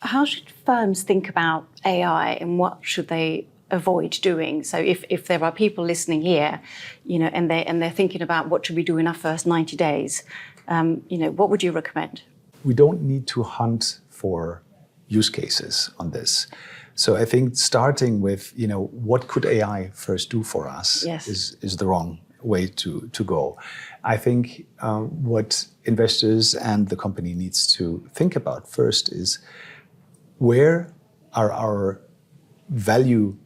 how should firms think about AI and what should they avoid doing? So if there are people listening here, and they're thinking about what should we do in our first 90 days, what would you recommend? We don't need to hunt for use cases on this. So I think starting with, what could AI first do for us is the wrong way to go. I think what investors and the company needs to think about first is where are our value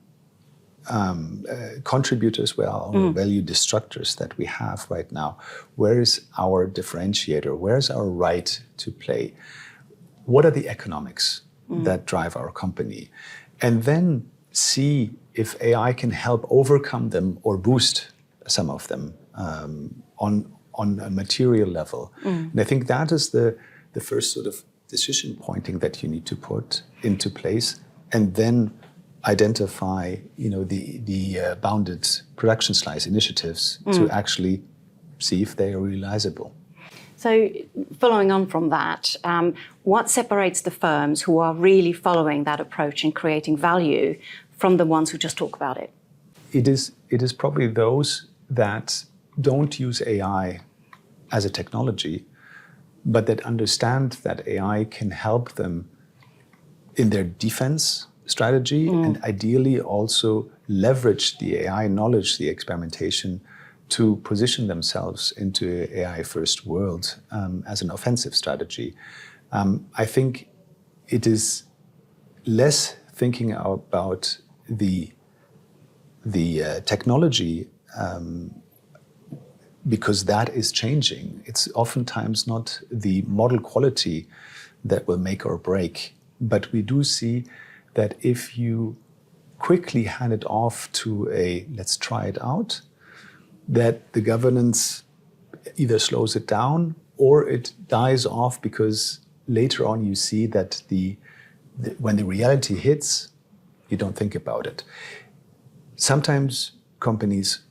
contributors, where are our value destructors that we have right now? Where is our differentiator? Where is our right to play? What are the economics that drive our company? And then see if AI can help overcome them or boost some of them on a material level. And I think that is the first sort of decision pointing that you need to put into place, and then identify the bounded production slice initiatives to actually see if they are realizable. So following on from that, what separates the firms who are really following that approach and creating value from the ones who just talk about it? It is probably those that don't use AI as a technology, but that understand that AI can help them in their defense strategy and ideally also leverage the AI knowledge, the experimentation, to position themselves into an AI-first world as an offensive strategy. I think it is less thinking about the technology because that is changing. It's oftentimes not the model quality that will make or break, but we do see that if you quickly hand it off to let's try it out, that the governance either slows it down or it dies off, because later on you see that when the reality hits, you don't think about it. Sometimes companies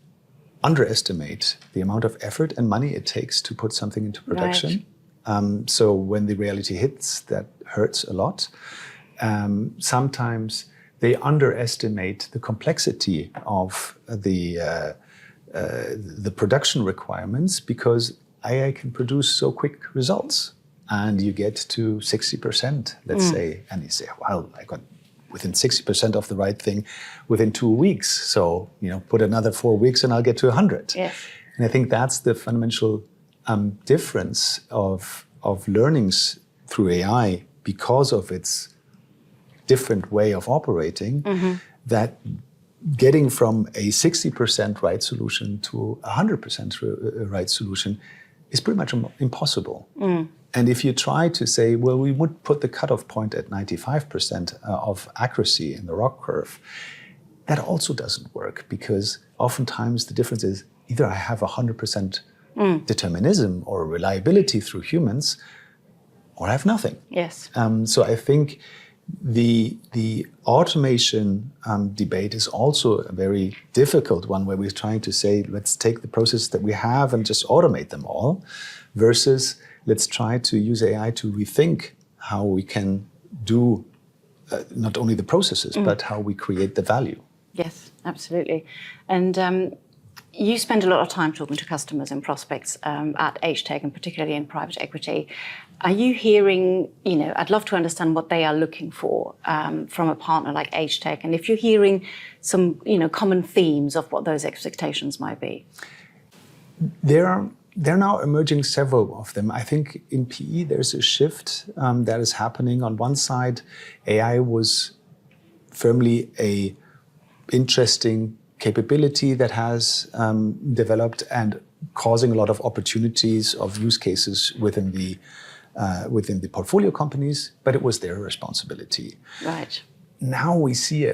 underestimate the amount of effort and money it takes to put something into production. Right. So when the reality hits, that hurts a lot. Sometimes they underestimate the complexity of the production requirements, because AI can produce so quick results, and you get to 60%, let's say, and you say, well, I got within 60% of the right thing within 2 weeks. So, put another 4 weeks and I'll get to 100. Yes. And I think that's the fundamental difference of learnings through AI, because of its different way of operating, that getting from a 60% right solution to a 100% right solution is pretty much impossible. And if you try to say, well, we would put the cutoff point at 95% of accuracy in the ROC curve, that also doesn't work, because oftentimes the difference is either I have 100% determinism or reliability through humans, or I have nothing. Yes. So I think the automation debate is also a very difficult one, where we're trying to say, let's take the processes that we have and just automate them all, versus let's try to use AI to rethink how we can do not only the processes, but how we create the value. Yes, absolutely. And you spend a lot of time talking to customers and prospects at HTEC, and particularly in private equity. Are you hearing, I'd love to understand what they are looking for from a partner like HTEC, and if you're hearing some, common themes of what those expectations might be. There are now emerging several of them. I think in PE there's a shift that is happening. On one side, AI was firmly a interesting capability that has developed and causing a lot of opportunities of use cases within the portfolio companies, but it was their responsibility. Right. Now we see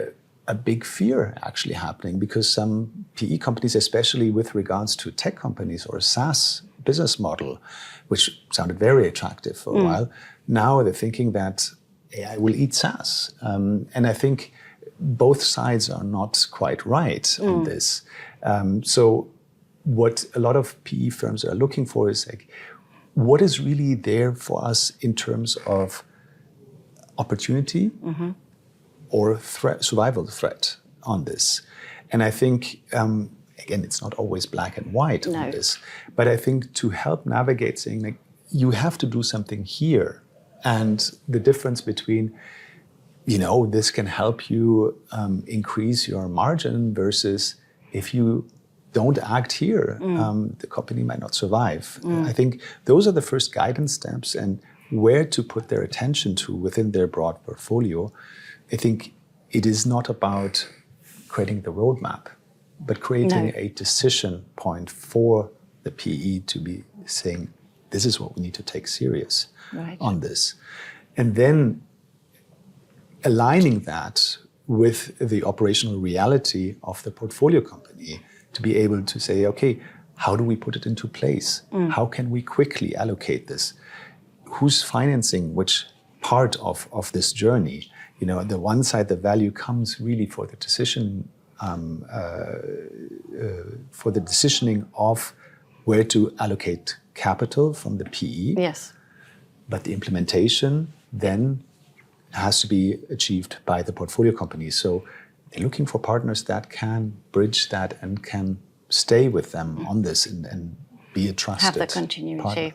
a big fear actually happening, because some PE companies, especially with regards to tech companies or a SaaS business model, which sounded very attractive for a while, now they're thinking that AI will eat SaaS. And I think both sides are not quite right on this. So what a lot of PE firms are looking for is like, what is really there for us in terms of opportunity or survival threat on this. And I think, again, it's not always black and white on this, but I think to help navigate saying, like, you have to do something here. And the difference between, this can help you increase your margin versus if you don't act here, the company might not survive. I think those are the first guidance steps, and where to put their attention to within their broad portfolio. I think it is not about creating the roadmap, but creating a decision point for the PE to be saying, this is what we need to take serious on this. And then aligning that with the operational reality of the portfolio company to be able to say, okay, how do we put it into place? How can we quickly allocate this? Who's financing which part of this journey? The one side, the value comes really for the decision, for the decisioning of where to allocate capital from the PE. Yes. But the implementation then has to be achieved by the portfolio company. So they're looking for partners that can bridge that and can stay with them on this and be a trusted have that continuity.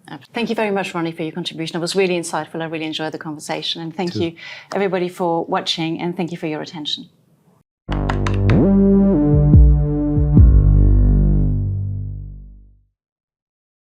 Partner. Thank you very much, Ronny, for your contribution. It was really insightful. I really enjoyed the conversation. And thank you, everybody, for watching, and thank you for your attention.